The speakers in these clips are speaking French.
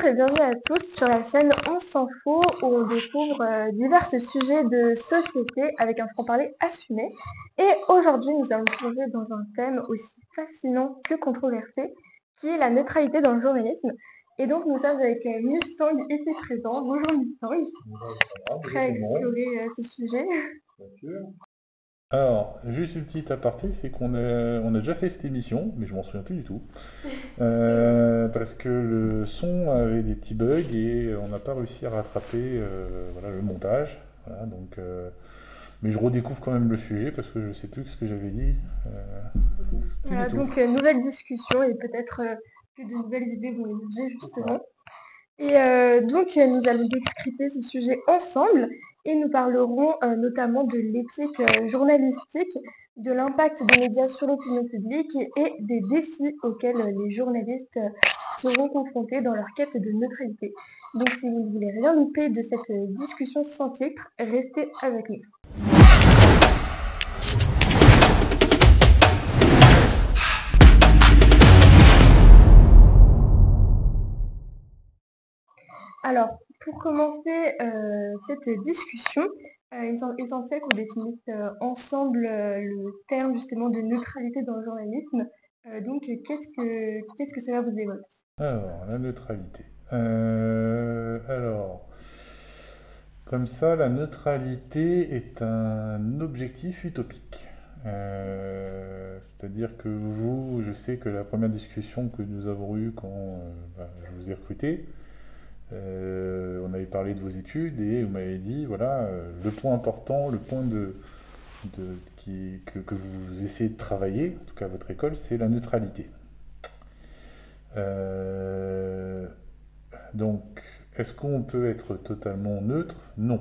et bienvenue à tous sur la chaîne On s'en fout où on découvre divers sujets de société avec un franc-parler assumé. Et aujourd'hui, nous allons plonger dans un thème aussi fascinant que controversé, qui est la neutralité dans le journalisme. Et donc, nous sommes avec Mustang ici présent. Bonjour Mustang, prêt à explorer ce sujet. Alors, juste une petite aparté, c'est qu'on a déjà fait cette émission, mais je m'en souviens plus du tout. Parce que le son avait des petits bugs et on n'a pas réussi à rattraper voilà, le montage. Voilà, donc, mais je redécouvre quand même le sujet parce que je ne sais plus ce que j'avais dit. Plus du Voilà, tout. donc, nouvelle discussion et peut-être que de nouvelles idées vont émerger justement. Et donc, nous allons discuter ce sujet ensemble et nous parlerons notamment de l'éthique journalistique, de l'impact des médias sur l'opinion publique et des défis auxquels les journalistes seront confrontés dans leur quête de neutralité. Donc, si vous ne voulez rien louper de cette discussion sans filtre, restez avec nous. Alors, pour commencer cette discussion, il semble essentiel qu'on définisse ensemble le terme justement de neutralité dans le journalisme. Donc, qu'est-ce que cela vous évoque? Alors, la neutralité. Alors, comme ça, la neutralité est un objectif utopique. C'est-à-dire que vous, je sais que la première discussion que nous avons eue quand je vous ai recruté, on avait parlé de vos études et vous m'avez dit, voilà, le point important, le point que vous essayez de travailler, en tout cas à votre école, c'est la neutralité. Euh, donc, est-ce qu'on peut être totalement neutre? Non.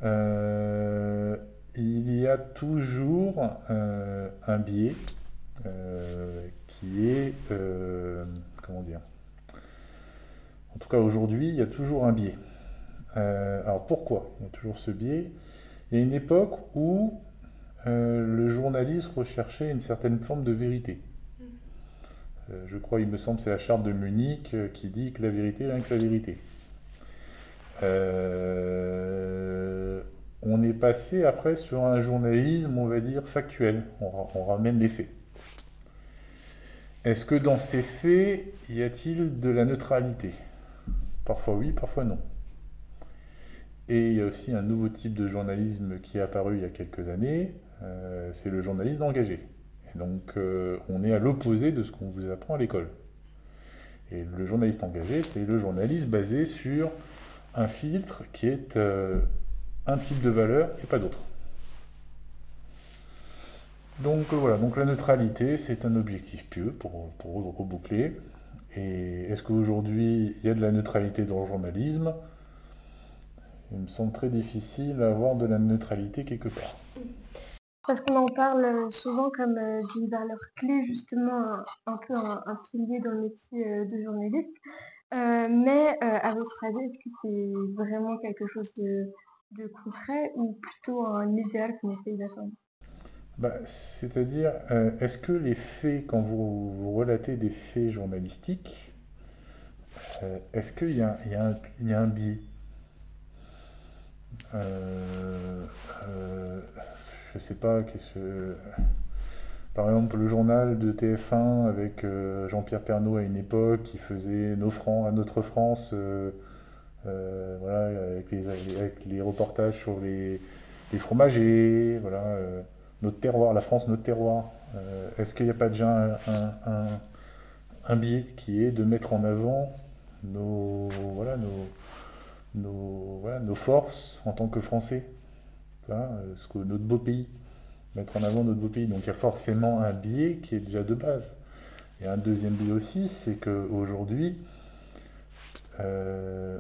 Euh, il y a toujours un biais qui est, comment dire, en tout cas aujourd'hui, il y a toujours un biais. Alors pourquoi il y a toujours ce biais? Il y a une époque où le journaliste recherchait une certaine forme de vérité. Je crois, il me semble, c'est la charte de Munich qui dit que la vérité, rien que la vérité. On est passé après sur un journalisme, on va dire, factuel. On ramène les faits. Est-ce que dans ces faits, y a-t-il de la neutralité? Parfois oui, parfois non. Et il y a aussi un nouveau type de journalisme qui est apparu il y a quelques années, c'est le journalisme engagé. Et donc on est à l'opposé de ce qu'on vous apprend à l'école. Et le journaliste engagé, c'est le journaliste basé sur un filtre qui est un type de valeur et pas d'autre. Donc voilà, donc la neutralité, c'est un objectif pieux pour reboucler. Et est-ce qu'aujourd'hui, il y a de la neutralité dans le journalisme? Il me semble très difficile d'avoir de la neutralité quelque part. Parce qu'on en parle souvent comme d'une valeur clé, justement, un peu un pilier dans le métier de journaliste. Mais à votre avis, est-ce que c'est vraiment quelque chose de concret ou plutôt un idéal qu'on essaye d'atteindre? Bah, c'est-à-dire, est-ce que les faits, quand vous relatez des faits journalistiques, est-ce qu'il y a, il y a un biais? euh, euh, je sais pas, par exemple, le journal de TF1 avec Jean-Pierre Pernaut à une époque qui faisait à Notre France, voilà, avec les reportages sur les fromagers, voilà, notre terroir, la France, notre terroir. Est-ce qu'il n'y a pas déjà un biais qui est de mettre en avant voilà, nos forces en tant que Français, voilà, notre beau pays, mettre en avant notre beau pays. Donc il y a forcément un biais qui est déjà de base. Et un deuxième biais aussi, c'est qu'aujourd'hui, euh,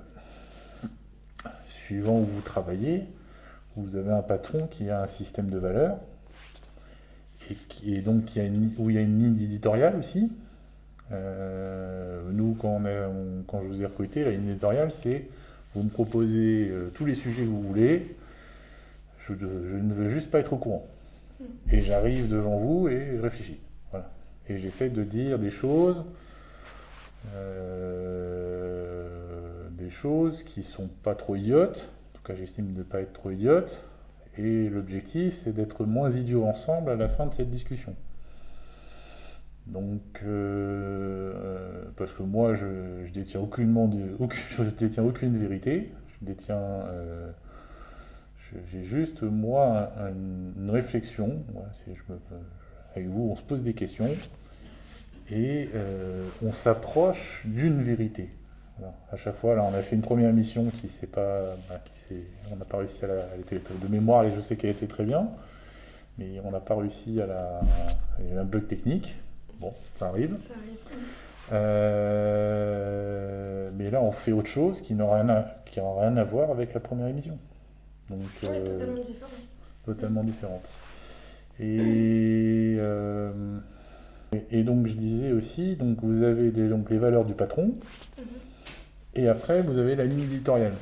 suivant où vous travaillez, vous avez un patron qui a un système de valeurs et donc où il y a une ligne éditoriale aussi. Nous, quand je vous ai recruté, la ligne éditoriale, c'est vous me proposez tous les sujets que vous voulez, je ne veux juste pas être au courant. Et j'arrive devant vous et je réfléchis. Voilà. Et j'essaie de dire des choses choses qui sont pas trop idiotes. En tout cas, j'estime ne pas être trop idiotes. Et l'objectif, c'est d'être moins idiots ensemble à la fin de cette discussion. Donc, parce que moi, je détiens je détiens aucune vérité. J'ai juste, moi, une réflexion. Voilà, avec vous, on se pose des questions et on s'approche d'une vérité. Voilà. À chaque fois, là, on a fait une première émission qui s'est pas, on n'a pas réussi elle était de mémoire, et je sais qu'elle était très bien, mais on n'a pas réussi il y a eu un bug technique. Bon, ça arrive. Ça arrive. Mais là, on fait autre chose qui n'aura rien à voir avec la première émission. Donc, Oui, totalement différent. totalement différente. Et donc, je disais aussi, donc vous avez donc les valeurs du patron, et après, vous avez la ligne éditoriale.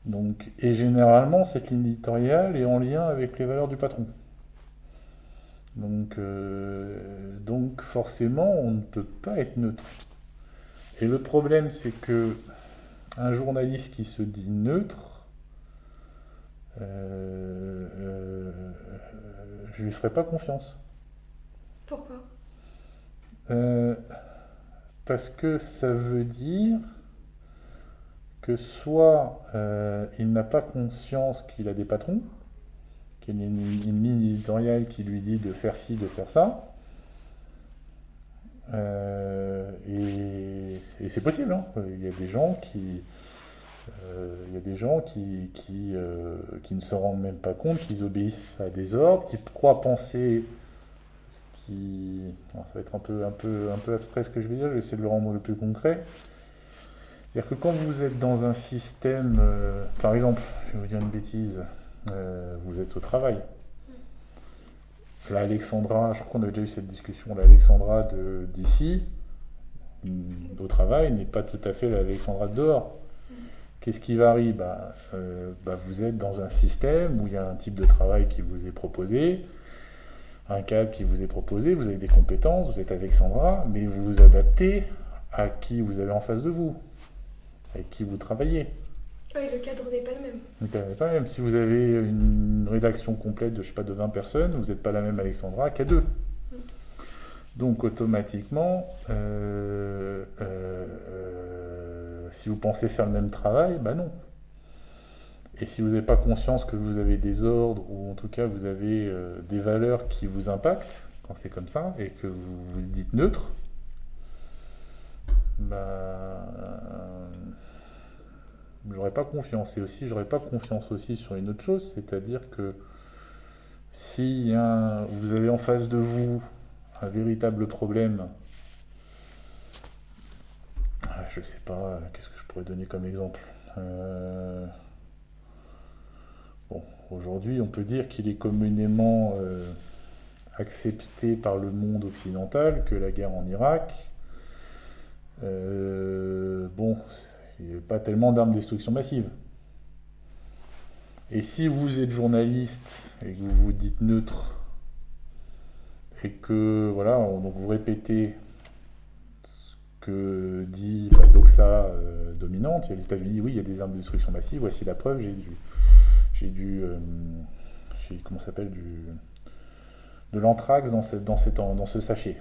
Donc, et généralement, cette ligne éditoriale est en lien avec les valeurs du patron. Donc forcément, on ne peut pas être neutre. Et le problème, c'est que un journaliste qui se dit neutre, je lui ferai pas confiance. Pourquoi? Parce que ça veut dire que soit il n'a pas conscience qu'il a des patrons, qu'il y a une ligne éditoriale qui lui dit de faire ci, de faire ça. Et c'est possible, hein. Il y a des gens qui ne se rendent même pas compte qu'ils obéissent à des ordres, qui croient penser, alors ça va être un peu abstrait ce que je vais dire, je vais essayer de le rendre le plus concret. C'est-à-dire que quand vous êtes dans un système, par exemple, je vais vous dire une bêtise, vous êtes au travail. Là, Alexandra, je crois qu'on avait déjà eu cette discussion, l'Alexandra d'ici, au travail, n'est pas tout à fait l'Alexandra de dehors. Qu'est-ce qui varie? Vous êtes dans un système où il y a un type de travail qui vous est proposé, un cadre qui vous est proposé, vous avez des compétences, vous êtes Alexandra, mais vous vous adaptez à qui vous avez en face de vous, avec qui vous travaillez. Oui, le cadre n'est pas le même. Le cadre n'est pas le même. Si vous avez une rédaction complète de, je sais pas, de 20 personnes, vous n'êtes pas la même Alexandra qu'à 2. Donc automatiquement, si vous pensez faire le même travail, non. Et si vous n'avez pas conscience que vous avez des ordres, ou en tout cas vous avez des valeurs qui vous impactent, quand c'est comme ça, et que vous vous dites neutre, j'aurais pas confiance. Et aussi, j'aurais pas confiance aussi sur une autre chose, c'est-à-dire que si vous avez en face de vous un véritable problème, je sais pas, qu'est-ce que je pourrais donner comme exemple? Bon, aujourd'hui, on peut dire qu'il est communément accepté par le monde occidental que la guerre en Irak, il n'y a pas tellement d'armes de destruction massive. Et si vous êtes journaliste et que vous vous dites neutre, et que voilà, donc vous répétez ce que dit la doxa dominante, il y a les États-Unis, oui, il y a des armes de destruction massive, voici la preuve, comment ça s'appelle, de l'anthrax dans ce sachet.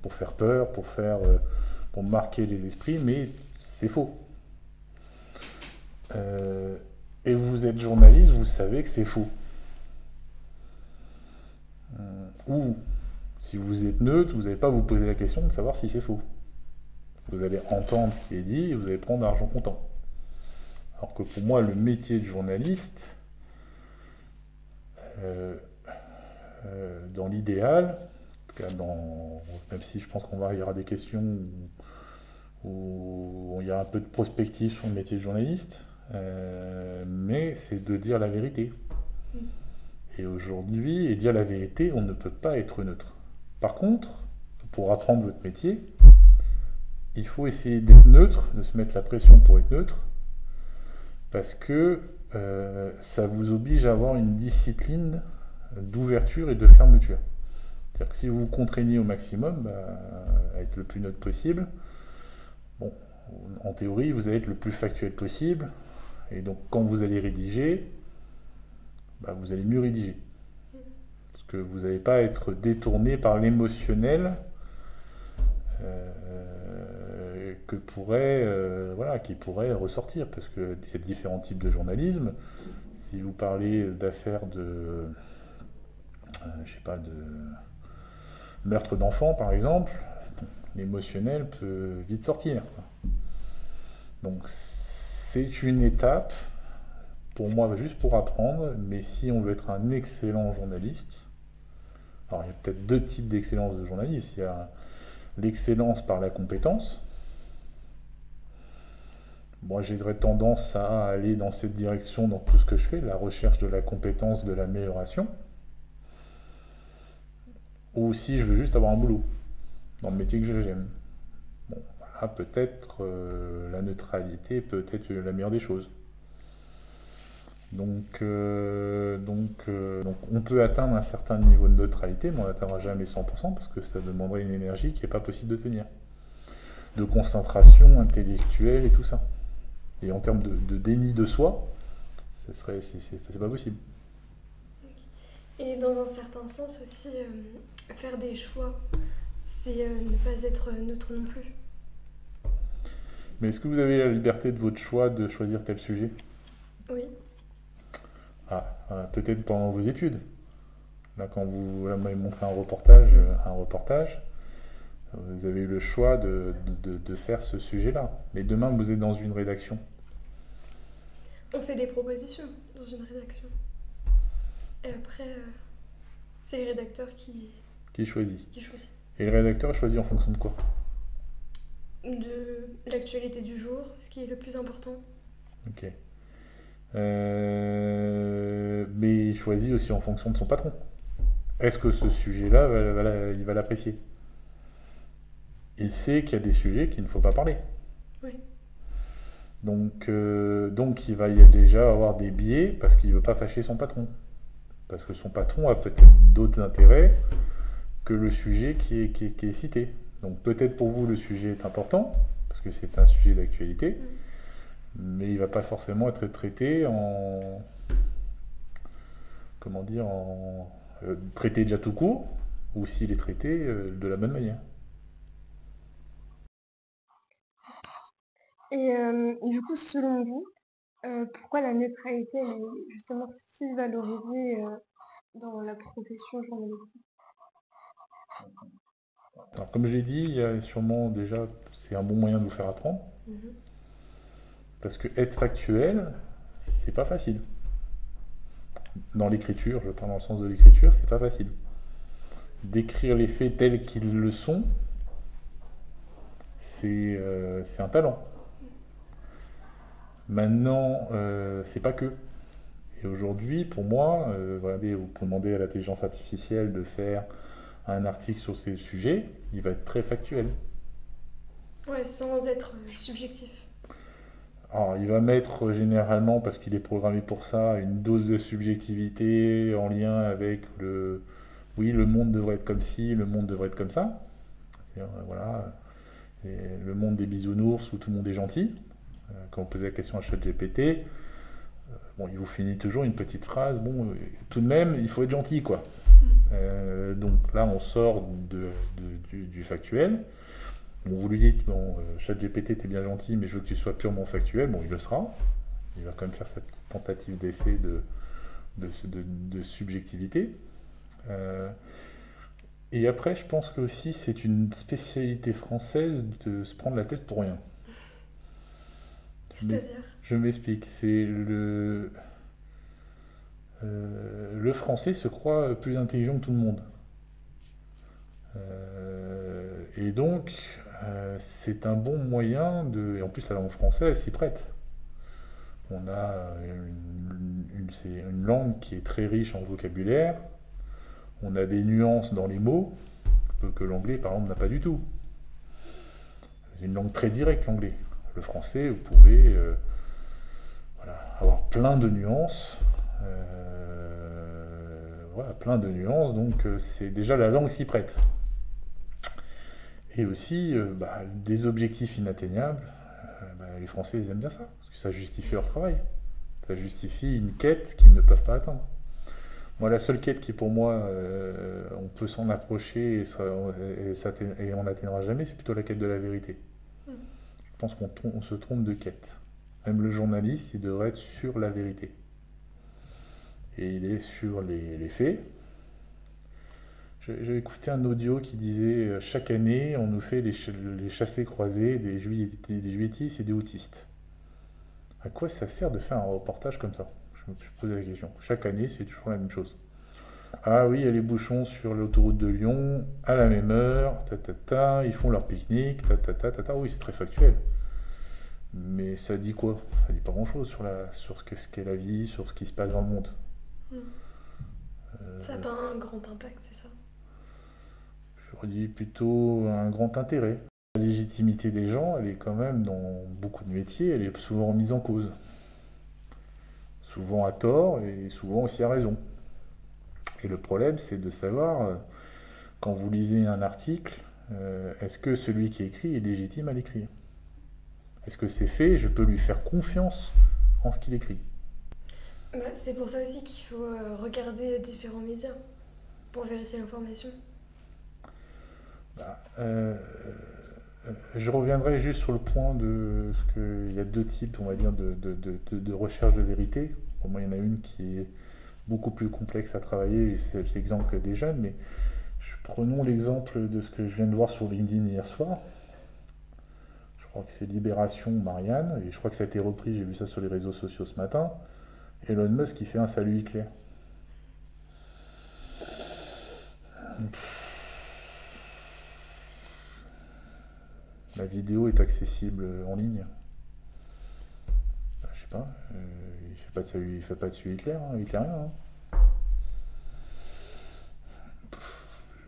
Pour faire peur, pour marquer les esprits, mais c'est faux. Et vous êtes journaliste, vous savez que c'est faux. Ou, si vous êtes neutre, vous n'allez pas vous poser la question de savoir si c'est faux. Vous allez entendre ce qui est dit et vous allez prendre l'argent comptant. Alors que pour moi, le métier de journaliste, dans l'idéal, même si je pense qu'il y aura des questions où il y a un peu de prospective sur le métier de journaliste, mais c'est de dire la vérité. Et aujourd'hui, et dire la vérité, on ne peut pas être neutre. Par contre, pour apprendre votre métier, il faut essayer d'être neutre, de se mettre la pression pour être neutre, parce que ça vous oblige à avoir une discipline d'ouverture et de fermeture. C'est-à-dire que si vous vous contraignez au maximum à être le plus neutre possible, Bon, en théorie, vous allez être le plus factuel possible, et donc quand vous allez rédiger, bah, vous allez mieux rédiger. Parce que vous n'allez pas être détourné par l'émotionnel voilà, qui pourrait ressortir, parce qu'il y a différents types de journalisme. Si vous parlez d'affaires je sais pas, de meurtre d'enfants par exemple, l'émotionnel peut vite sortir. Donc c'est une étape, pour moi, juste pour apprendre, mais si on veut être un excellent journaliste, alors il y a peut-être deux types d'excellence de journaliste. Il y a l'excellence par la compétence. Moi, j'aurais tendance à aller dans cette direction dans tout ce que je fais, la recherche de la compétence, de l'amélioration. Ou si je veux juste avoir un boulot dans le métier que j'aime. Bon, là, peut-être la neutralité peut être la meilleure des choses. Donc, on peut atteindre un certain niveau de neutralité, mais on n'atteindra jamais 100% parce que ça demanderait une énergie qui n'est pas possible de tenir. De concentration intellectuelle et tout ça. Et en termes de déni de soi, c'est pas possible. Et dans un certain sens aussi, faire des choix, c'est ne pas être neutre non plus. Mais est-ce que vous avez la liberté de votre choix de choisir tel sujet? Oui. Peut-être pendant vos études. Là, quand vous m'avez montré un reportage, vous avez eu le choix de faire ce sujet-là. Mais demain, vous êtes dans une rédaction. On fait des propositions dans une rédaction. Et après, c'est les rédacteurs qui choisit. choisit. Et le rédacteur choisit en fonction de quoi? De l'actualité du jour, ce qui est le plus important. Ok. Mais il choisit aussi en fonction de son patron. Est-ce que ce sujet-là, il va l'apprécier? Il sait qu'il y a des sujets qu'il ne faut pas parler. Oui. Donc il va y déjà avoir des biais parce qu'il ne veut pas fâcher son patron. Parce que son patron a peut-être d'autres intérêts que le sujet qui est cité. Donc peut-être pour vous le sujet est important, parce que c'est un sujet d'actualité, mais il ne va pas forcément être traité traité déjà tout court, ou s'il est traité de la bonne manière. Et du coup, selon vous, pourquoi la neutralité elle est justement si valorisée dans la profession journalistique? Alors, comme je l'ai dit, il y a sûrement déjà, c'est un bon moyen de vous faire apprendre. Parce que être factuel, c'est pas facile. Dans l'écriture, je parle dans le sens de l'écriture, c'est pas facile. D'écrire les faits tels qu'ils le sont, c'est un talent. Maintenant, c'est pas que. Et aujourd'hui, pour moi, regardez, vous pouvez demander à l'intelligence artificielle de faire un article sur ces sujets, il va être très factuel. Ouais, sans être subjectif. Alors, il va mettre généralement, parce qu'il est programmé pour ça, une dose de subjectivité en lien avec oui, le monde devrait être comme ci, le monde devrait être comme ça. Voilà, et le monde des bisounours où tout le monde est gentil. Quand vous posez la question à ChatGPT, il vous finit toujours une petite phrase, tout de même, il faut être gentil, quoi. Donc là, on sort du factuel. Vous lui dites, ChatGPT, t'es bien gentil, mais je veux que tu sois purement factuel. Bon, il le sera. Il va quand même faire sa petite tentative d'essai de subjectivité. Et après, je pense que aussi, c'est une spécialité française de se prendre la tête pour rien. C'est-à-dire? Je m'explique. C'est le français se croit plus intelligent que tout le monde. Et donc, c'est un bon moyen et en plus, la langue française s'y prête. On a une langue qui est très riche en vocabulaire. On a des nuances dans les mots que l'anglais, par exemple, n'a pas du tout. C'est une langue très directe, l'anglais. Le français, vous pouvez avoir plein de nuances. Donc c'est déjà la langue s'y prête. Et aussi des objectifs inatteignables. Les Français, ils aiment bien ça, parce que ça justifie leur travail. Ça justifie une quête qu'ils ne peuvent pas atteindre. Moi, la seule quête qui, pour moi, on peut s'en approcher et on n'atteindra jamais, c'est plutôt la quête de la vérité. Mm. Je pense qu'on se trompe de quête. Même le journaliste, il devrait être sur la vérité. Et il est sur les faits. J'ai écouté un audio qui disait chaque année, on nous fait les chassés-croisés des juilletistes et des autistes. À quoi ça sert de faire un reportage comme ça? Je me suis posé la question. Chaque année, c'est toujours la même chose. Ah oui, il y a les bouchons sur l'autoroute de Lyon, à la même heure, ils font leur pique-nique, oui, c'est très factuel. Mais ça dit quoi? Ça dit pas grand-chose sur ce qu'est la vie, sur ce qui se passe dans le monde. Mm. Ça n'a pas un grand impact, c'est ça? Je dis plutôt un grand intérêt. La légitimité des gens, elle est quand même dans beaucoup de métiers, elle est souvent remise en cause. Souvent à tort et souvent aussi à raison. Et le problème, c'est de savoir, quand vous lisez un article, est-ce que celui qui écrit est légitime à l'écrire? Est-ce que c'est fait, je peux lui faire confiance en ce qu'il écrit? C'est pour ça aussi qu'il faut regarder différents médias pour vérifier l'information. Je reviendrai juste sur le point de ce qu'il y a deux types, on va dire, de recherche de vérité. Pour moi, il y en a une qui est beaucoup plus complexe à travailler, et c'est l'exemple des jeunes, mais prenons l'exemple de ce que je viens de voir sur LinkedIn hier soir. Je crois que c'est Libération Marianne, et je crois que ça a été repris, j'ai vu ça sur les réseaux sociaux ce matin. Elon Musk qui fait un salut Hitler. La vidéo est accessible en ligne. Je sais pas, il fait pas de salut Hitler, hitlérien.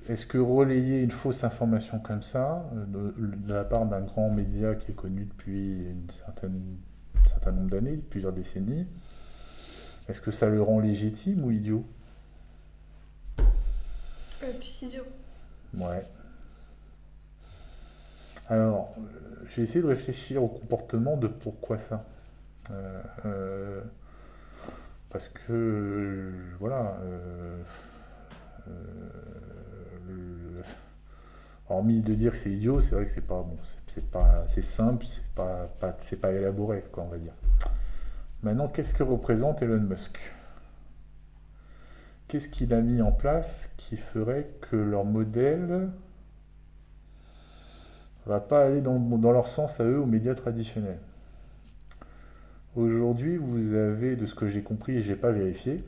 Est-ce que relayer une fausse information comme ça, de la part d'un grand média qui est connu depuis un certain nombre d'années, plusieurs décennies, est-ce que ça le rend légitime ou idiot? Plus idiot. Ouais. Alors, j'ai essayé de réfléchir au comportement de pourquoi ça. Parce que, voilà, hormis de dire que c'est idiot, c'est vrai que c'est pas bon, c'est simple, c'est pas élaboré, quoi, on va dire. Maintenant, qu'est-ce que représente Elon Musk? Qu'est-ce qu'il a mis en place qui ferait que leur modèle va pas aller dans leur sens à eux aux médias traditionnels? Aujourd'hui, vous avez, de ce que j'ai compris, et j'ai pas vérifié,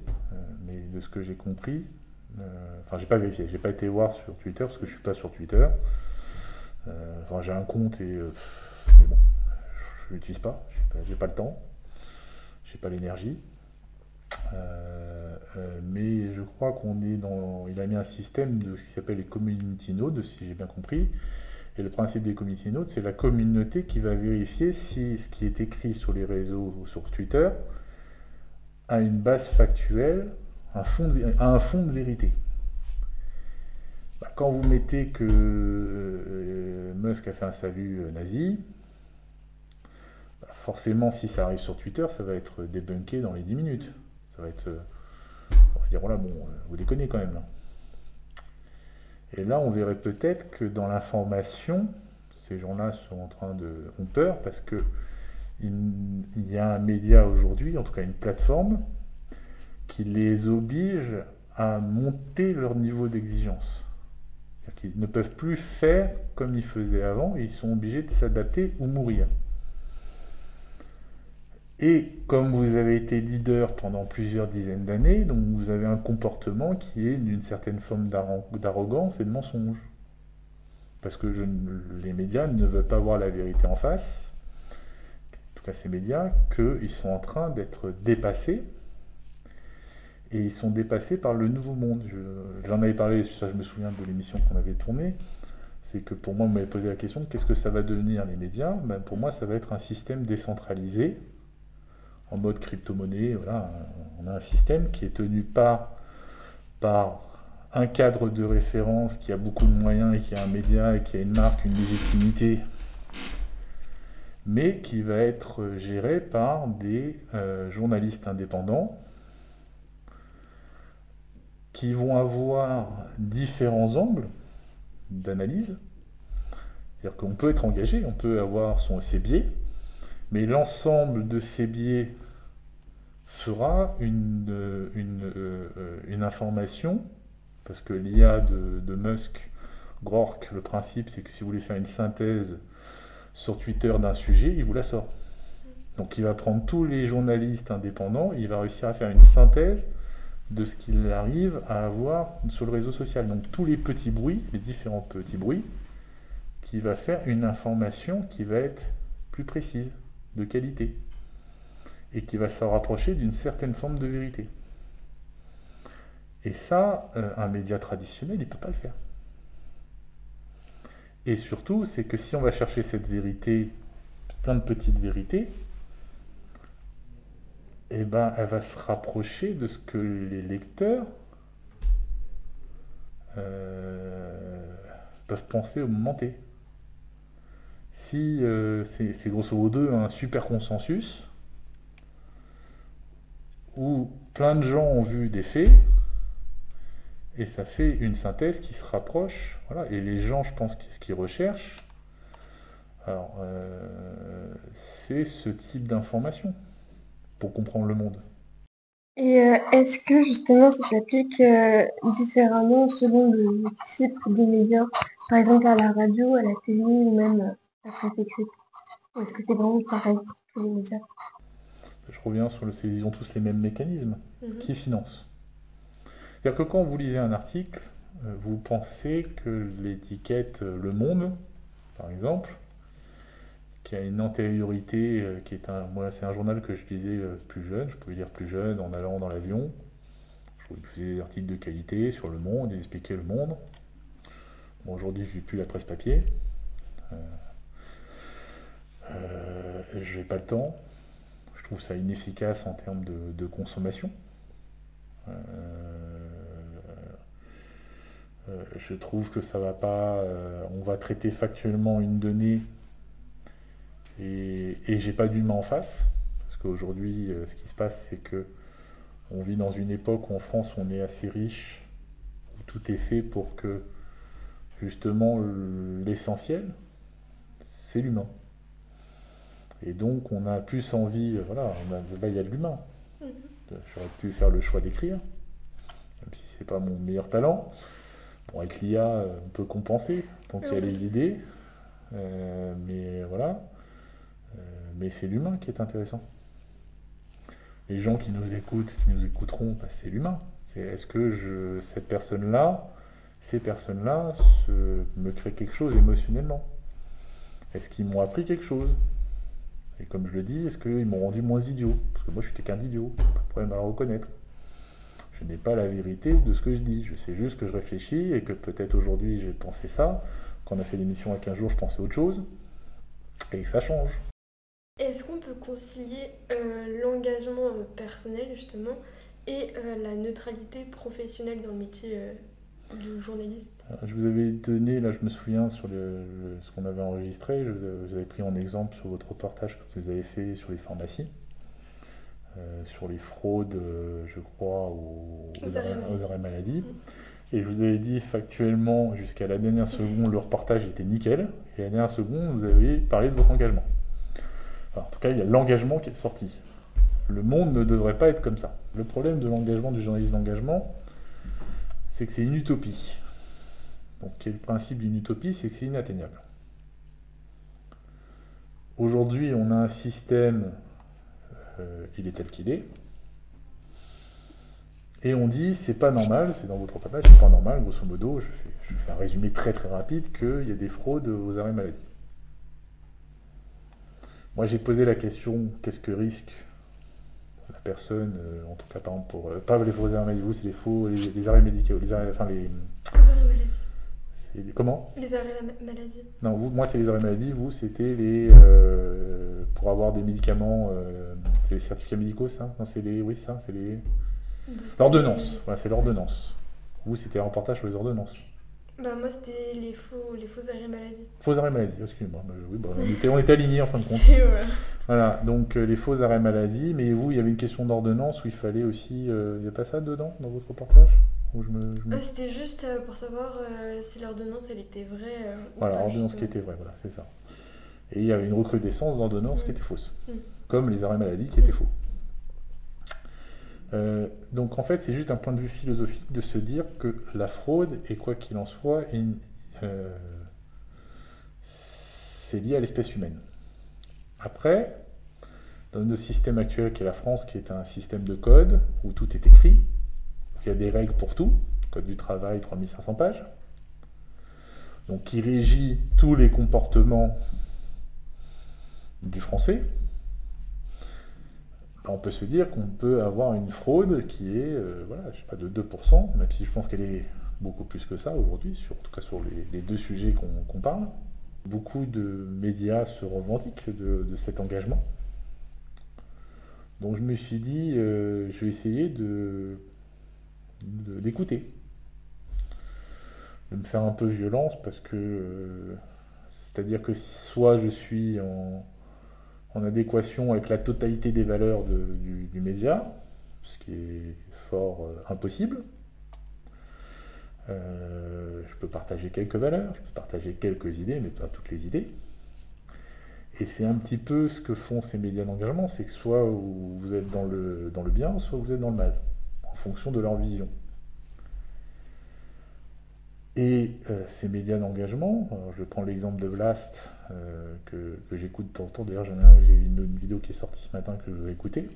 mais de ce que j'ai compris, enfin j'ai pas vérifié, j'ai pas été voir sur Twitter parce que je suis pas sur Twitter. Enfin j'ai un compte mais bon, je l'utilise pas, j'ai pas le temps, j'ai pas l'énergie. Mais je crois qu'on est il a mis un système de ce qui s'appelle les community nodes, si j'ai bien compris. Et le principe des community nodes, c'est la communauté qui va vérifier si ce qui est écrit sur les réseaux ou sur Twitter a une base factuelle, a un fond de vérité. Quand vous mettez que Musk a fait un salut nazi, forcément si ça arrive sur Twitter, ça va être débunké dans les 10 minutes. Ça va être... on va dire, voilà, bon, vous déconnez quand même là. Et là, on verrait peut-être que dans l'information, ces gens-là ont peur parce que il y a un média aujourd'hui, en tout cas une plateforme, qui les oblige à monter leur niveau d'exigence. C'est-à-dire qu'ils ne peuvent plus faire comme ils faisaient avant et ils sont obligés de s'adapter ou mourir. Et comme vous avez été leader pendant plusieurs dizaines d'années, donc vous avez un comportement qui est d'une certaine forme d'arrogance et de mensonge. Parce que les médias ne veulent pas voir la vérité en face, en tout cas ces médias, qu'ils sont en train d'être dépassés, et ils sont dépassés par le nouveau monde. J'en avais parlé, ça je me souviens de l'émission qu'on avait tournée, c'est que pour moi, on m'avait posé la question, qu'est-ce que ça va devenir les médias? Pour moi, ça va être un système décentralisé, en mode crypto-monnaie. Voilà, on a un système qui est tenu par un cadre de référence qui a beaucoup de moyens et qui a un média et qui a une marque, une légitimité, mais qui va être géré par des journalistes indépendants qui vont avoir différents angles d'analyse. C'est-à-dire qu'on peut être engagé, on peut avoir ses biais, mais l'ensemble de ces biais fera une information, parce que l'IA de Musk, Grok, le principe c'est que si vous voulez faire une synthèse sur Twitter d'un sujet, il vous la sort. Donc il va prendre tous les journalistes indépendants, il va réussir à faire une synthèse de ce qu'il arrive à avoir sur le réseau social. Donc tous les petits bruits, les différents petits bruits, qui va faire une information qui va être plus précise, de qualité, et qui va se rapprocher d'une certaine forme de vérité. Et ça, un média traditionnel, il ne peut pas le faire. Et surtout, c'est que si on va chercher cette vérité, plein de petites vérités, eh ben, elle va se rapprocher de ce que les lecteurs peuvent penser au moment T. Si c'est grosso modo un super consensus où plein de gens ont vu des faits et ça fait une synthèse qui se rapproche, voilà. Et les gens, je pense, ce qu'ils recherchent, alors, c'est ce type d'information pour comprendre le monde. Et est-ce que justement ça s'applique différemment selon le type de médias, par exemple à la radio, à la télé ou même à la presse écrite? Ou est-ce que c'est vraiment pareil pour tous les médias? Je reviens sur ils ont tous les mêmes mécanismes qui financent. C'est-à-dire que quand vous lisez un article, vous pensez que l'étiquette Le Monde, par exemple, qui a une antériorité, moi c'est un journal que je lisais plus jeune, je pouvais lire plus jeune en allant dans l'avion. Je trouvais qu'il faisait des articles de qualité sur le monde, il expliquait le monde. Bon, aujourd'hui je lis plus la presse papier. Je n'ai pas le temps. Je trouve ça inefficace en termes de consommation. Je trouve que ça va pas. On va traiter factuellement une donnée et j'ai pas d'humain en face. Parce qu'aujourd'hui, ce qui se passe, c'est que on vit dans une époque où en France on est assez riche, où tout est fait pour que justement l'essentiel, c'est l'humain. Et donc on a plus envie, voilà, là il y a de l'humain. J'aurais pu faire le choix d'écrire, même si c'est pas mon meilleur talent. Bon, avec l'IA, on peut compenser, donc il y a les idées, mais voilà. Mais c'est l'humain qui est intéressant. Les gens qui nous écoutent, qui nous écouteront, bah, c'est l'humain. Est-ce que ces personnes-là me créent quelque chose émotionnellement? Est-ce qu'ils m'ont appris quelque chose? Et comme je le dis, est-ce qu'ils m'ont rendu moins idiot? Parce que moi je suis quelqu'un d'idiot, pas de problème à le reconnaître. Je n'ai pas la vérité de ce que je dis, je sais juste que je réfléchis et que peut-être aujourd'hui j'ai pensé ça, quand on a fait l'émission il y a 15 jours je pensais autre chose, et que ça change. Est-ce qu'on peut concilier l'engagement personnel justement et la neutralité professionnelle dans le métier de journaliste? Je vous avais donné, là je me souviens, sur ce qu'on avait enregistré, je vous avais pris en exemple sur votre reportage que vous avez fait sur les pharmacies, sur les fraudes, je crois, aux arrêts maladie. Et je vous avais dit factuellement, jusqu'à la dernière seconde, le reportage était nickel, et à la dernière seconde, vous avez parlé de votre engagement. Enfin, en tout cas, il y a l'engagement qui est sorti. Le monde ne devrait pas être comme ça. Le problème de l'engagement, du journaliste d'engagement, c'est que c'est une utopie. Donc, quel est le principe d'une utopie? C'est que c'est inatteignable. Aujourd'hui, on a un système, il est tel qu'il est, et on dit, c'est pas normal, c'est dans votre reportage, c'est pas normal, grosso modo, je fais un résumé très très rapide, qu'il y a des fraudes aux arrêts maladie. Moi, j'ai posé la question, qu'est-ce que risque la personne, en tout cas, par exemple, pas les faux arrêts maladie, c'est les arrêts médicaux, les arrêts maladie. Comment? Les arrêts maladie. Non, moi, c'est les arrêts maladie, vous, c'était pour avoir des médicaments, c'est les certificats médicaux, ça? Non, c'est les... Oui, ça, c'est les... L'ordonnance, voilà, c'est l'ordonnance. Vous, c'était un reportage sur les ordonnances. Bah, moi, c'était les faux arrêts maladie. Faux arrêts maladie, excusez-moi. Oui, bah, on était alignés en fin de compte. Voilà. Voilà, donc les faux arrêts maladie, mais vous, il y avait une question d'ordonnance où il fallait aussi... il n'y a pas ça dedans, dans votre reportage? Ou C'était juste pour savoir si l'ordonnance, elle était vraie ou Voilà, pas, l'ordonnance qui justement. était vraie, voilà, c'est ça. Et il y avait une recrudescence d'ordonnances qui Mm. étaient fausses, Mm. comme les arrêts maladie qui étaient faux. Donc en fait, c'est juste un point de vue philosophique de se dire que la fraude, et quoi qu'il en soit, c'est lié à l'espèce humaine. Après, dans notre système actuel qui est la France, qui est un système de code, où tout est écrit, où il y a des règles pour tout, code du travail, 3500 pages, donc qui régit tous les comportements du français, on peut se dire qu'on peut avoir une fraude qui est, voilà, je sais pas, de 2%, même si je pense qu'elle est beaucoup plus que ça aujourd'hui, en tout cas sur les deux sujets qu'on parle. Beaucoup de médias se revendiquent de cet engagement. Donc je me suis dit, je vais essayer d'écouter, de me faire un peu violence parce que, c'est-à-dire que soit je suis en adéquation avec la totalité des valeurs du média, ce qui est fort impossible. Je peux partager quelques valeurs, je peux partager quelques idées, mais pas toutes les idées. Et c'est un petit peu ce que font ces médias d'engagement, c'est que soit vous êtes dans le bien, soit vous êtes dans le mal, en fonction de leur vision. Et ces médias d'engagement, je prends l'exemple de Blast, que j'écoute de temps en temps. D'ailleurs, j'ai une vidéo qui est sortie ce matin que je vais écouter.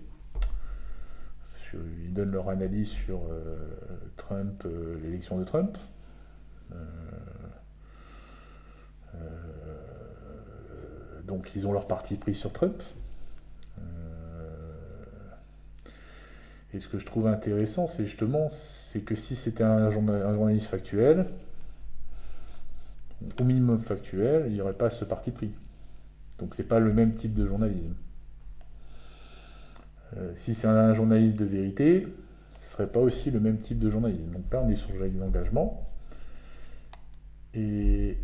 Ils donnent leur analyse sur Trump, l'élection de Trump. Donc ils ont leur parti pris sur Trump. Et ce que je trouve intéressant, c'est justement, c'est que si c'était un journaliste factuel, au minimum factuel, il n'y aurait pas ce parti pris. Donc c'est pas le même type de journalisme. Si c'est un journaliste de vérité, ce ne serait pas aussi le même type de journalisme. Donc là, on est sur le journalisme d'engagement. Et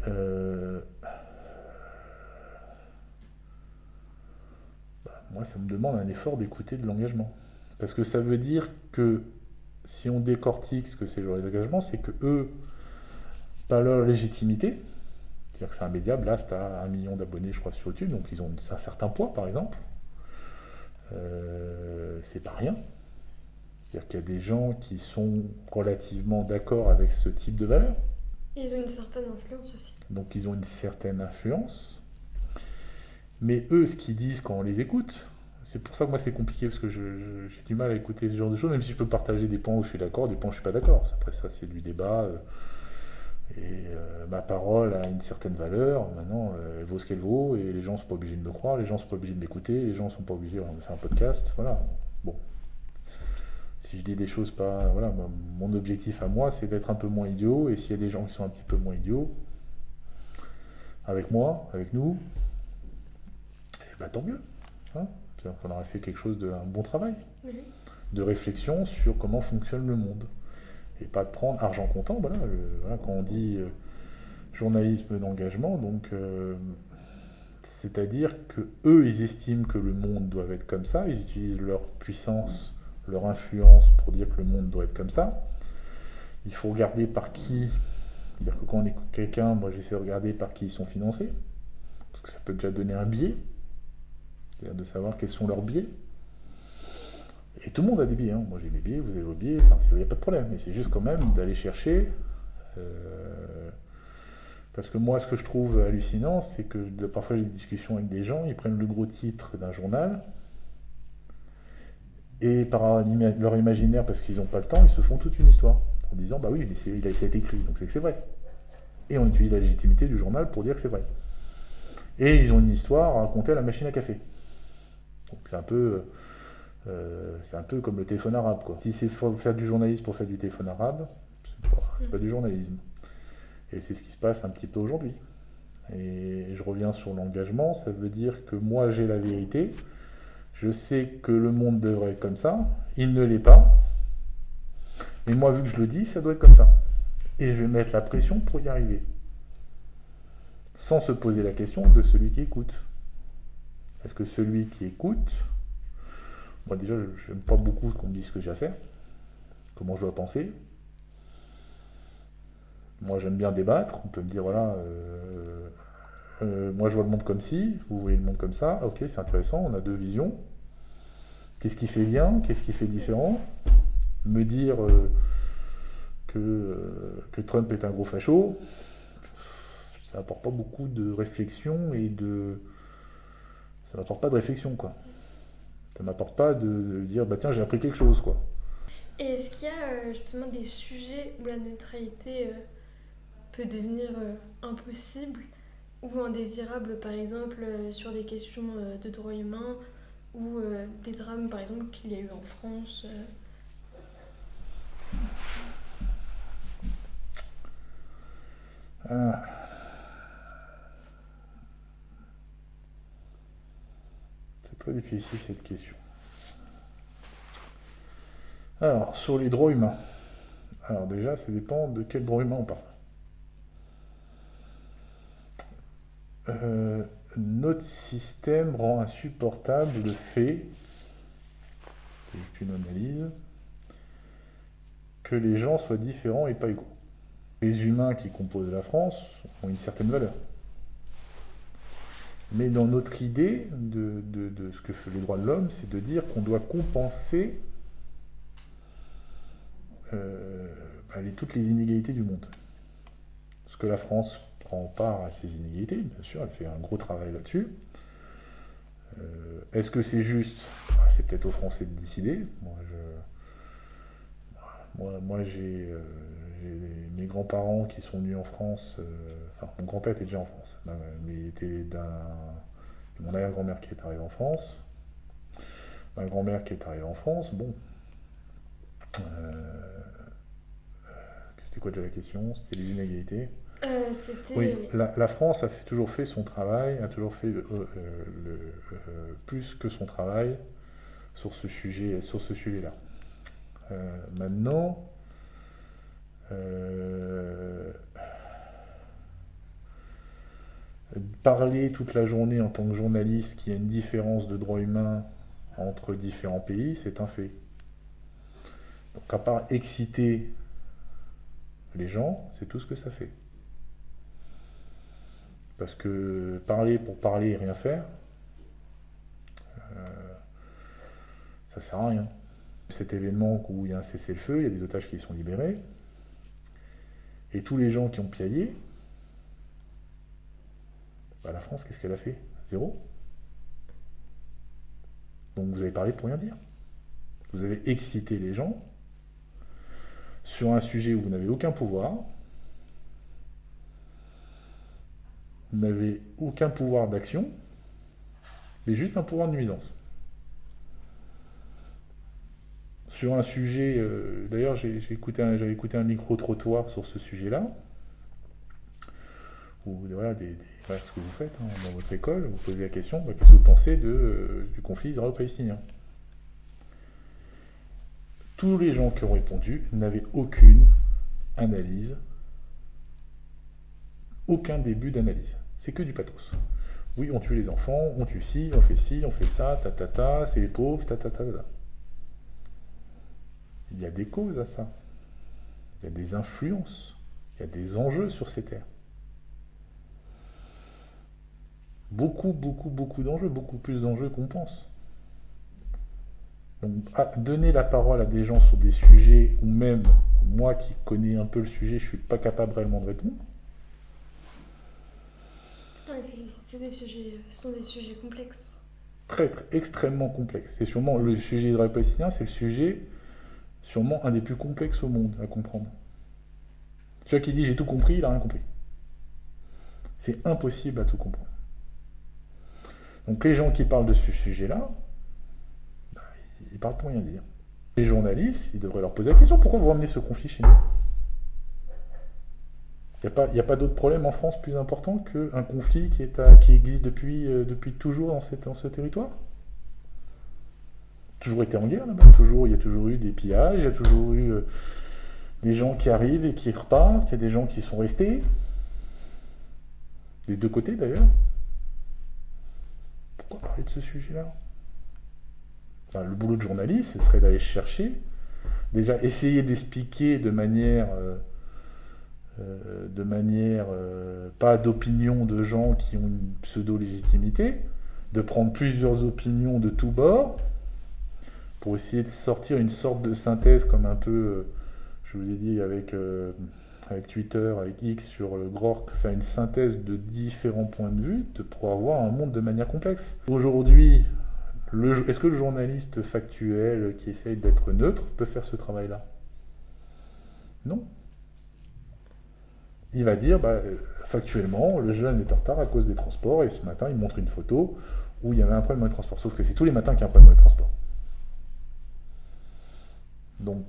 moi, ça me demande un effort d'écouter de l'engagement. Parce que ça veut dire que si on décortique ce que c'est le journalisme d'engagement, c'est que eux, par leur légitimité, c'est-à-dire que c'est un média, Blast a 1 million d'abonnés, je crois, sur YouTube, donc ils ont un certain poids, par exemple. C'est pas rien. C'est-à-dire qu'il y a des gens qui sont relativement d'accord avec ce type de valeur. Et ils ont une certaine influence aussi. Donc ils ont une certaine influence. Mais eux, ce qu'ils disent quand on les écoute, c'est pour ça que moi c'est compliqué, parce que j'ai du mal à écouter ce genre de choses, même si je peux partager des points où je suis d'accord, des points où je suis pas d'accord. Après ça, c'est du débat. Et ma parole a une certaine valeur, maintenant elle vaut ce qu'elle vaut, et les gens sont pas obligés de me croire, les gens sont pas obligés de m'écouter, les gens sont pas obligés de faire un podcast, voilà. Bon. Si je dis des choses pas... Voilà, mon objectif à moi, c'est d'être un peu moins idiot, et s'il y a des gens qui sont un petit peu moins idiots, avec moi, avec nous, eh ben tant mieux. Hein, on aurait fait quelque chose un bon travail, de réflexion sur comment fonctionne le monde. Et pas de prendre argent comptant, voilà, quand on dit journalisme d'engagement, donc c'est-à-dire que eux ils estiment que le monde doit être comme ça, ils utilisent leur puissance, leur influence pour dire que le monde doit être comme ça. Il faut regarder par qui, c'est-à-dire que quand on écoute quelqu'un, moi j'essaie de regarder par qui ils sont financés, parce que ça peut déjà donner un biais, c'est-à-dire de savoir quels sont leurs biais. Et tout le monde a des biais, hein. Moi j'ai des biais, vous avez vos biais, il n'y a pas de problème, mais c'est juste quand même d'aller chercher. Parce que moi ce que je trouve hallucinant, c'est que parfois j'ai des discussions avec des gens, ils prennent le gros titre d'un journal, et par leur imaginaire, parce qu'ils n'ont pas le temps, ils se font toute une histoire, en disant bah oui, mais ça a été écrit, donc c'est que c'est vrai. Et on utilise la légitimité du journal pour dire que c'est vrai. Et ils ont une histoire à raconter à la machine à café. Donc c'est un peu comme le téléphone arabe, quoi. Si c'est faire du journalisme pour faire du téléphone arabe, c'est pas du journalisme. Et c'est ce qui se passe un petit peu aujourd'hui. Et je reviens sur l'engagement, ça veut dire que moi j'ai la vérité, je sais que le monde devrait être comme ça, il ne l'est pas, Et moi, vu que je le dis, ça doit être comme ça. Et je vais mettre la pression pour y arriver. Sans se poser la question de celui qui écoute. Est-ce que celui qui écoute... Moi déjà, je n'aime pas beaucoup qu'on me dise ce que j'ai à faire, comment je dois penser. Moi, j'aime bien débattre. On peut me dire, voilà, moi je vois le monde comme ci, vous voyez le monde comme ça. Ok, c'est intéressant, on a deux visions. Qu'est-ce qui fait bien, qu'est-ce qui fait différent? Me dire que Trump est un gros facho, ça n'apporte pas beaucoup de réflexion et de... Ça n'apporte pas de réflexion, quoi. Ça m'apporte pas de dire, bah tiens, j'ai appris quelque chose, quoi. Et est-ce qu'il y a justement des sujets où la neutralité peut devenir impossible ou indésirable, par exemple sur des questions de droits humains ou des drames, par exemple, qu'il y a eu en France Ah. C'est très difficile cette question. Alors, sur les droits humains. Alors déjà, ça dépend de quel droit humain on parle. Notre système rend insupportable le fait, c'est une analyse, que les gens soient différents et pas égaux. Les humains qui composent la France ont une certaine valeur. Mais dans notre idée de ce que fait les droits de l'homme, c'est de dire qu'on doit compenser toutes les inégalités du monde. Parce que la France prend part à ces inégalités, bien sûr, elle fait un gros travail là-dessus. Est-ce que c'est juste? C'est peut-être aux Français de décider. Moi j'ai mes grands-parents qui sont venus en France, enfin mon grand-père était déjà en France, mais il était mon arrière-grand-mère qui est arrivée en France, ma grand-mère qui est arrivée en France, bon. C'était quoi déjà la question? C'était les inégalités. Oui, la France a toujours fait son travail, a toujours fait plus que son travail sur ce sujet-là. Maintenant, parler toute la journée en tant que journaliste qu'il y a une différence de droits humains entre différents pays, c'est un fait. Donc à part exciter les gens, c'est tout ce que ça fait. Parce que parler pour parler et rien faire, ça sert à rien. Cet événement où il y a un cessez-le-feu, il y a des otages qui sont libérés, et tous les gens qui ont piaillé, la France, qu'est-ce qu'elle a fait? Zéro. Donc vous avez parlé pour rien dire. Vous avez excité les gens sur un sujet où vous n'avez aucun pouvoir, vous n'avez aucun pouvoir d'action, mais juste un pouvoir de nuisance. Sur un sujet, d'ailleurs j'avais écouté un micro-trottoir sur ce sujet-là, où voilà, voilà ce que vous faites dans votre école, vous posez la question, qu'est-ce que vous pensez du conflit israélo-palestinien? Tous les gens qui ont répondu n'avaient aucune analyse, aucun début d'analyse. C'est que du pathos. Oui, on tue les enfants, on tue ci, on fait ça, c'est les pauvres, Il y a des causes à ça. Il y a des influences. Il y a des enjeux sur ces terres. Beaucoup d'enjeux, beaucoup plus d'enjeux qu'on pense. Donc, donner la parole à des gens sur des sujets où même moi qui connais un peu le sujet, je ne suis pas capable réellement de répondre. Ouais, ce sont des sujets complexes. Très, extrêmement complexes. C'est sûrement le sujet israélo-palestinien, c'est le sujet sûrement un des plus complexes au monde à comprendre. Celui qui dit j'ai tout compris, il n'a rien compris. C'est impossible à tout comprendre. Donc les gens qui parlent de ce sujet-là, ils parlent pour rien dire. Les journalistes, ils devraient leur poser la question, pourquoi vous ramenez ce conflit chez nous? Il n'y a pas d'autre problème en France plus important qu'un conflit qui existe depuis toujours dans ce territoire? Toujours été en guerre là-bas, il y a toujours eu des pillages, il y a toujours eu des gens qui arrivent et qui repartent, il y a des gens qui sont restés, des deux côtés d'ailleurs. Pourquoi parler de ce sujet-là? Enfin, le boulot de journaliste, ce serait d'aller chercher, déjà essayer d'expliquer pas d'opinion de gens qui ont une pseudo-légitimité, de prendre plusieurs opinions de tous bords, pour essayer de sortir une sorte de synthèse, comme un peu, je vous ai dit avec Twitter, avec X sur le Grok, faire une synthèse de différents points de vue, de pouvoir voir un monde de manière complexe. Aujourd'hui, est-ce que le journaliste factuel qui essaye d'être neutre peut faire ce travail-là? Non. Il va dire, factuellement, le jeune est en retard à cause des transports, et ce matin, il montre une photo où il y avait un problème de transport. Sauf que c'est tous les matins qu'il y a un problème de transport. Donc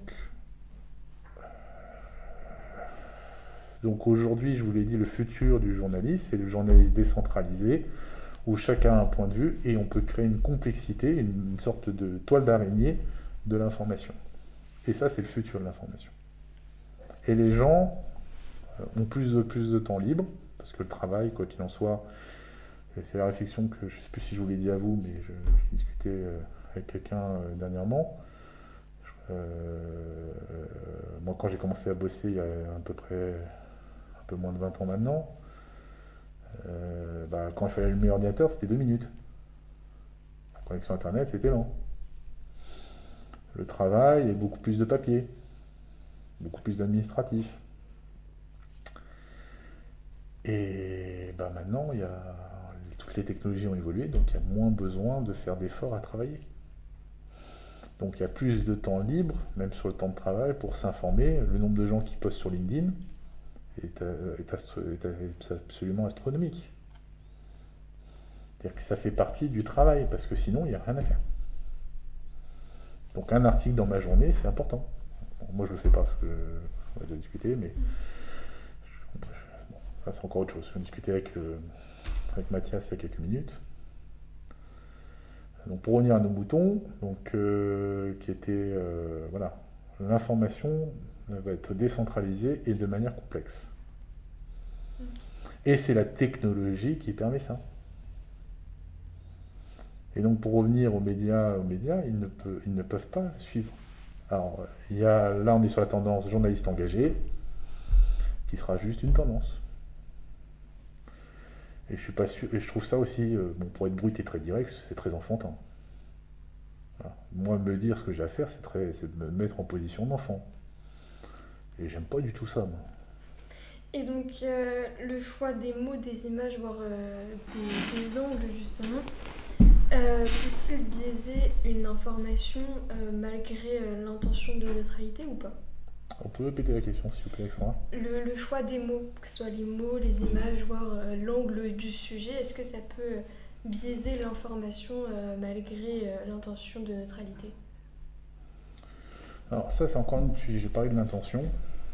aujourd'hui, je vous l'ai dit, le futur du journaliste, c'est le journaliste décentralisé, où chacun a un point de vue et on peut créer une complexité, une sorte de toile d'araignée de l'information. Et ça, c'est le futur de l'information. Et les gens ont plus de temps libre, parce que le travail, quoi qu'il en soit, c'est la réflexion que je ne sais plus si je vous l'ai dit à vous, mais je discutais avec quelqu'un dernièrement. Moi, quand j'ai commencé à bosser il y a à peu près un peu moins de 20 ans maintenant, quand il fallait allumer l'ordinateur, c'était 2 minutes. La connexion Internet, c'était lent. Le travail, il y a beaucoup plus de papier, beaucoup plus d'administratif. Et maintenant, toutes les technologies ont évolué, donc il y a moins besoin de faire d'efforts à travailler. Donc il y a plus de temps libre, même sur le temps de travail, pour s'informer. Le nombre de gens qui postent sur LinkedIn est absolument astronomique. C'est-à-dire que ça fait partie du travail, parce que sinon, il n'y a rien à faire. Donc un article dans ma journée, c'est important. Bon, moi, je ne le fais pas, parce que on va déjà discuter, mais ça, c'est encore autre chose. Je discutais avec Mathias il y a quelques minutes. Donc pour revenir à nos moutons, qui était l'information va être décentralisée et de manière complexe. Et c'est la technologie qui permet ça. Et donc pour revenir aux médias, ils ne peuvent pas suivre. Alors là on est sur la tendance journaliste engagé, qui sera juste une tendance. Et je suis pas sûr, et je trouve ça aussi, pour être brut et très direct, c'est très enfantin. Voilà. Moi, me dire ce que j'ai à faire, c'est de me mettre en position d'enfant. Et j'aime pas du tout ça, moi. Et donc, le choix des mots, des images, voire des angles, justement, peut-il biaiser une information malgré l'intention de neutralité ou pas? On peut répéter la question, s'il vous plaît, Alexandra? Le choix des mots, que ce soit les mots, les images, voire l'angle du sujet, est-ce que ça peut biaiser l'information malgré l'intention de neutralité? Alors ça, c'est encore une... J'ai parlé de l'intention.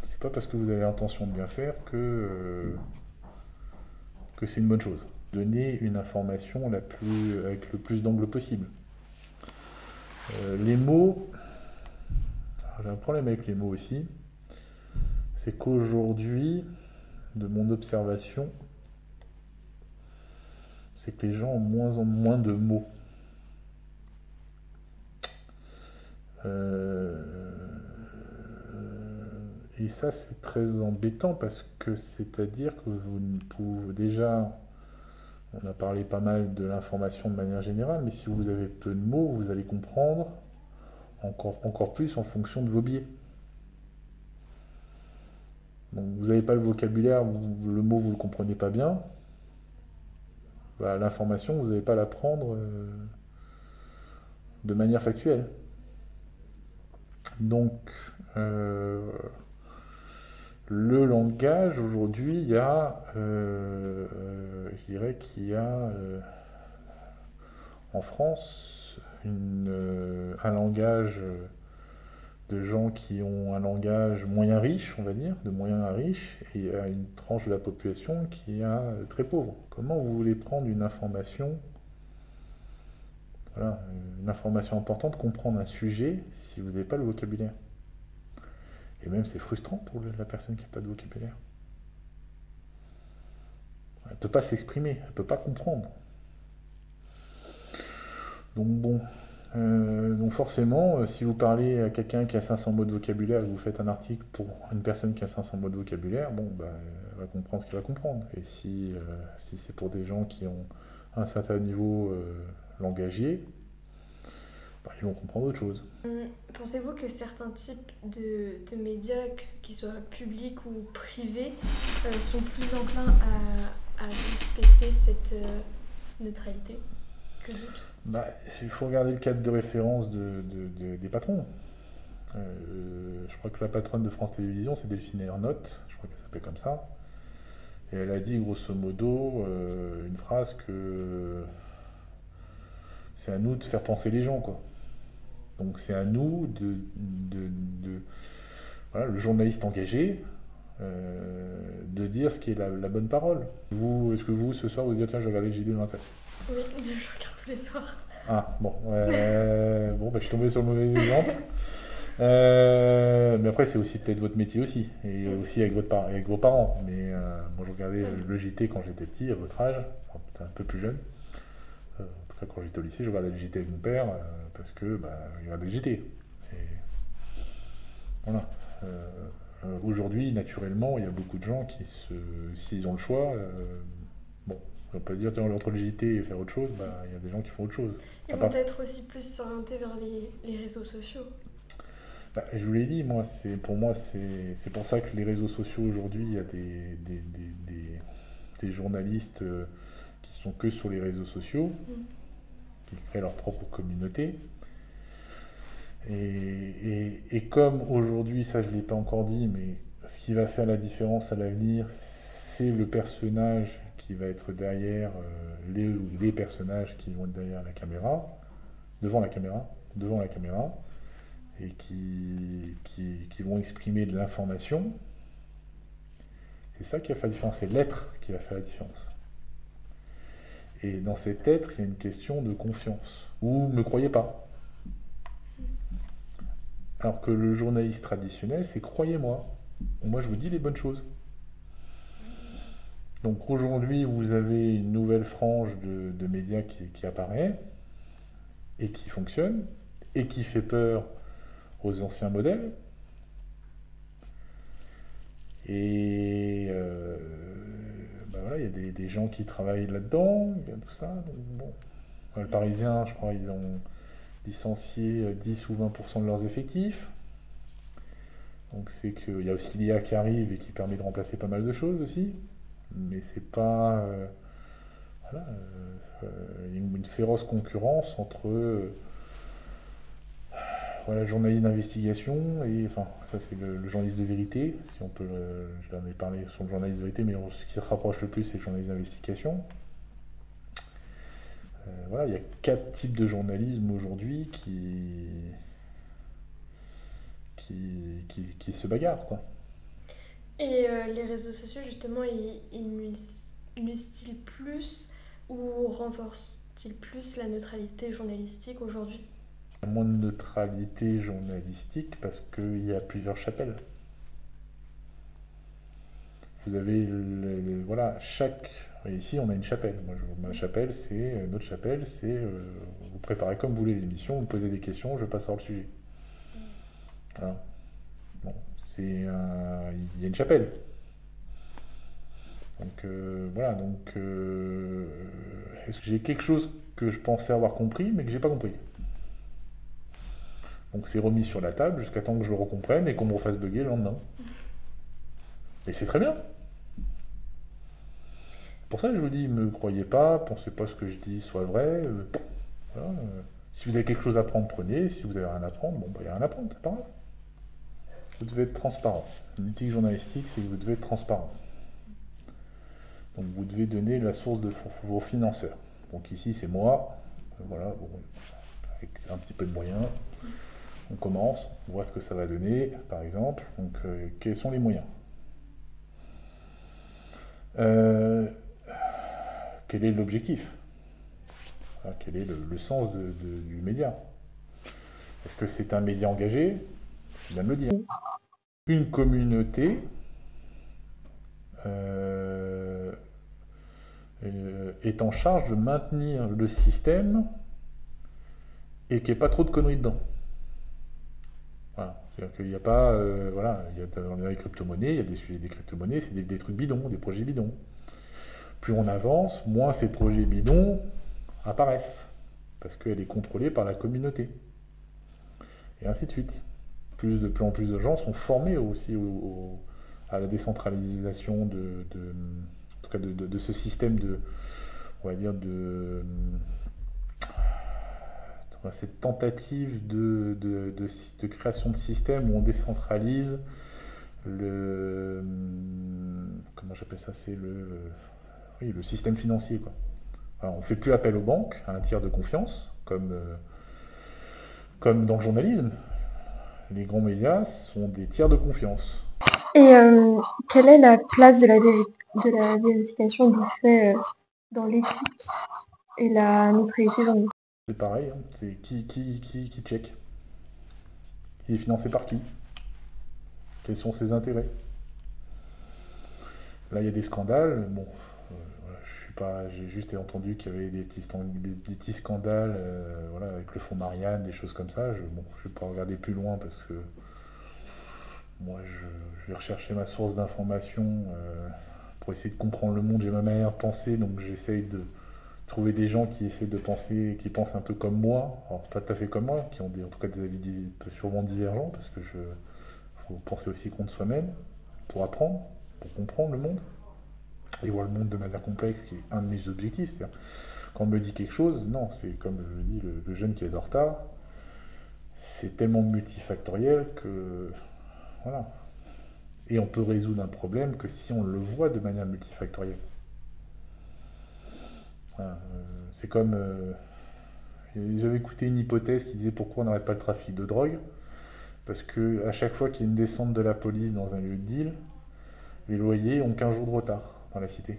C'est pas parce que vous avez l'intention de bien faire que c'est une bonne chose. Donner une information avec le plus d'angles possible. Les mots... J'ai un problème avec les mots aussi. C'est qu'aujourd'hui, de mon observation, c'est que les gens ont moins en moins de mots. Et ça, c'est très embêtant parce que c'est-à-dire que vous ne pouvez déjà, on a parlé pas mal de l'information de manière générale, mais si vous avez peu de mots, vous allez comprendre encore plus en fonction de vos biais. Donc vous n'avez pas le vocabulaire, le mot vous ne le comprenez pas bien, l'information, vous n'allez pas la prendre de manière factuelle. Donc, le langage, aujourd'hui, il y a, je dirais qu'il y a en France un langage de gens qui ont un langage moyen riche, on va dire, de moyen à riche, et il y a une tranche de la population qui est très pauvre. Comment vous voulez prendre une information, une information importante, comprendre un sujet, si vous n'avez pas le vocabulaire? Et même c'est frustrant pour la personne qui n'a pas de vocabulaire. Elle ne peut pas s'exprimer, elle ne peut pas comprendre. Donc bon, donc forcément, si vous parlez à quelqu'un qui a 500 mots de vocabulaire et que vous faites un article pour une personne qui a 500 mots de vocabulaire, bon, bah, elle va comprendre ce qu'il va comprendre. Et si c'est pour des gens qui ont un certain niveau langagier, bah, ils vont comprendre autre chose. Pensez-vous que certains types de médias, qu'ils soient publics ou privés, sont plus enclins à respecter cette neutralité que d'autres? Bah, il faut regarder le cadre de référence des patrons. Je crois que la patronne de France Télévisions, c'est Delphine Ernotte, je crois qu'elle s'appelait comme ça. Et elle a dit grosso modo une phrase que c'est à nous de faire penser les gens, quoi. Donc c'est à nous voilà, le journaliste engagé, de dire ce qui est la bonne parole. Est-ce que vous, ce soir, vous dites, tiens, je vais regarder le JD de matin? Oui, je regarde tous les soirs. Ah, bon, bon, bah, je suis tombé sur le mauvais exemple. Mais après, c'est aussi peut-être votre métier aussi, et aussi avec vos parents. Mais moi, je regardais le JT quand j'étais petit, à votre âge, enfin, peut-être un peu plus jeune. En tout cas, quand j'étais au lycée, je regardais le JT avec mon père, parce que bah, il regardait le JT. Et voilà. Aujourd'hui, naturellement, il y a beaucoup de gens qui, s'ils ont le choix, bon, on va pas dire tiens, entre le JT et faire autre chose, bah, il y a des gens qui font autre chose. Ils vont peut-être aussi plus s'orienter vers les réseaux sociaux. Bah, je vous l'ai dit, pour moi, c'est pour ça que les réseaux sociaux aujourd'hui, il y a des journalistes qui sont que sur les réseaux sociaux, qui créent leur propre communauté. Et comme aujourd'hui, ça je ne l'ai pas encore dit, mais ce qui va faire la différence à l'avenir, c'est le personnage qui va être derrière, les personnages qui vont être derrière la caméra, devant la caméra, et qui vont exprimer de l'information. C'est ça qui va faire la différence, c'est l'être qui va faire la différence. Et dans cet être, il y a une question de confiance. Ou ne me croyez pas. Alors que le journaliste traditionnel, c'est croyez-moi. Moi, je vous dis les bonnes choses. Donc aujourd'hui, vous avez une nouvelle frange de médias qui apparaît et qui fonctionne et qui fait peur aux anciens modèles. Et ben voilà, il y a des gens qui travaillent là-dedans, il y a tout ça. Donc bon. Le Parisien, je crois, ils ont licencié 10 ou 20% de leurs effectifs. Donc c'est qu'il y a aussi l'IA qui arrive et qui permet de remplacer pas mal de choses aussi. Mais c'est pas... voilà, il y a une féroce concurrence entre voilà, le journaliste d'investigation et... Enfin, ça c'est le journaliste de vérité, si on peut... je l'en ai parlé sur le journaliste de vérité, mais ce qui se rapproche le plus, c'est le journaliste d'investigation. Voilà, il y a 4 types de journalisme aujourd'hui qui se bagarrent, quoi. Et les réseaux sociaux, justement, ils nuisent-ils plus ou renforcent-ils plus la neutralité journalistique aujourd'hui? Il y a moins de neutralité journalistique parce qu'il y a plusieurs chapelles. Vous avez, voilà, ici, on a une chapelle. Moi, notre chapelle, c'est vous préparez comme vous voulez l'émission, vous me posez des questions, je passe sur le sujet. Voilà. Bon, il y a une chapelle. Donc voilà, donc j'ai quelque chose que je pensais avoir compris, mais que j'ai pas compris. Donc c'est remis sur la table jusqu'à temps que je le recomprenne et qu'on me refasse bugger le lendemain. Et c'est très bien. Pour ça, je vous dis, ne me croyez pas, pensez pas ce que je dis soit vrai. Voilà, si vous avez quelque chose à apprendre, prenez. Si vous avez rien à apprendre, bon, bah, il n'y a rien à apprendre, c'est pas grave. Vous devez être transparent. L'éthique journalistique, c'est que vous devez être transparent. Donc vous devez donner la source de vos financeurs. Donc ici, c'est moi. Voilà, bon, avec un petit peu de moyens. On commence, on voit ce que ça va donner, par exemple. Donc, quels sont les moyens? Quel est l'objectif? Quel est le sens du média? Est-ce que c'est un média engagé? C'est bien de le dire. une communauté euh, est en charge de maintenir le système et qu'il n'y ait pas trop de conneries dedans. Voilà. C'est-à-dire qu'il n'y a pas, voilà, dans les crypto-monnaies, il y a des sujets des crypto-monnaies, c'est des trucs bidons, des projets bidons. Plus on avance, moins ces projets bidons apparaissent, parce qu'elle est contrôlée par la communauté, et ainsi de suite. Plus en plus de gens sont formés aussi à la décentralisation en tout cas de ce système on va dire, cette tentative de création de système où on décentralise comment j'appelle ça, c'est oui, le système financier, quoi. Alors, on ne fait plus appel aux banques, à un tiers de confiance, comme dans le journalisme. Les grands médias sont des tiers de confiance. Et quelle est la place de la vérification du fait dans l'éthique et la neutralité dans l'éthique? C'est pareil, hein. C'est qui check. Il est financé par qui? Quels sont ses intérêts? Là, il y a des scandales. Bon, voilà, je suis pas, j'ai juste entendu qu'il y avait des petits scandales, voilà, avec le fonds Marianne, des choses comme ça. Bon, je vais pas regarder plus loin parce que moi, je vais rechercher ma source d'information pour essayer de comprendre le monde. J'ai ma manière de penser, donc j'essaye de trouver des gens qui essaient de penser, qui pensent un peu comme moi, alors pas tout à fait comme moi, qui ont en tout cas des avis sûrement divergents, parce que faut penser aussi contre soi-même pour apprendre, pour comprendre le monde et voir le monde de manière complexe, qui est un de mes objectifs. C'est-à-dire, quand on me dit quelque chose, non, c'est comme je le dis, le jeune qui est en retard, c'est tellement multifactoriel que voilà. Et on peut résoudre un problème que si on le voit de manière multifactorielle. Voilà, c'est comme j'avais écouté une hypothèse qui disait pourquoi on n'arrête pas le trafic de drogue. Parce que à chaque fois qu'il y a une descente de la police dans un lieu de deal, les loyers ont 15 jours de retard dans la cité.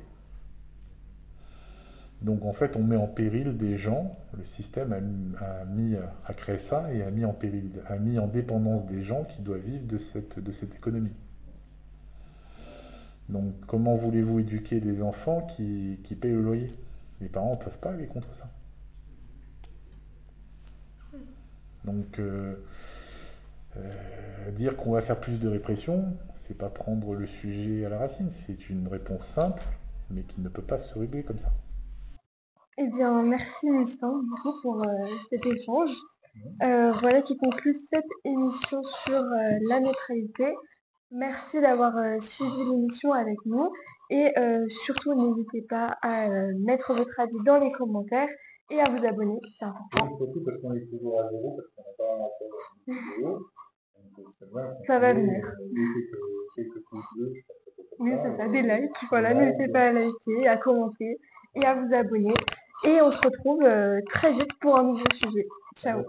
Donc en fait, on met en péril des gens. Le système a créé ça et a mis en péril, a mis en dépendance des gens qui doivent vivre de cette économie. Donc comment voulez-vous éduquer des enfants qui payent le loyer? Les parents ne peuvent pas aller contre ça. Donc dire qu'on va faire plus de répression, c'est pas prendre le sujet à la racine, c'est une réponse simple, mais qui ne peut pas se régler comme ça. Eh bien, merci Mustin beaucoup pour cet échange. Voilà qui conclut cette émission sur la neutralité. Merci d'avoir suivi l'émission avec nous et surtout n'hésitez pas à mettre votre avis dans les commentaires et à vous abonner, c'est important. Surtout parce qu'on est toujours à zéro, parce qu'on n'a pas encore une vidéo. Ça va venir. Quelques pouces bleus, Oui, c'est ça, des likes. Voilà, n'hésitez pas à liker, à commenter et à vous abonner. Et on se retrouve très vite pour un nouveau sujet. Ciao.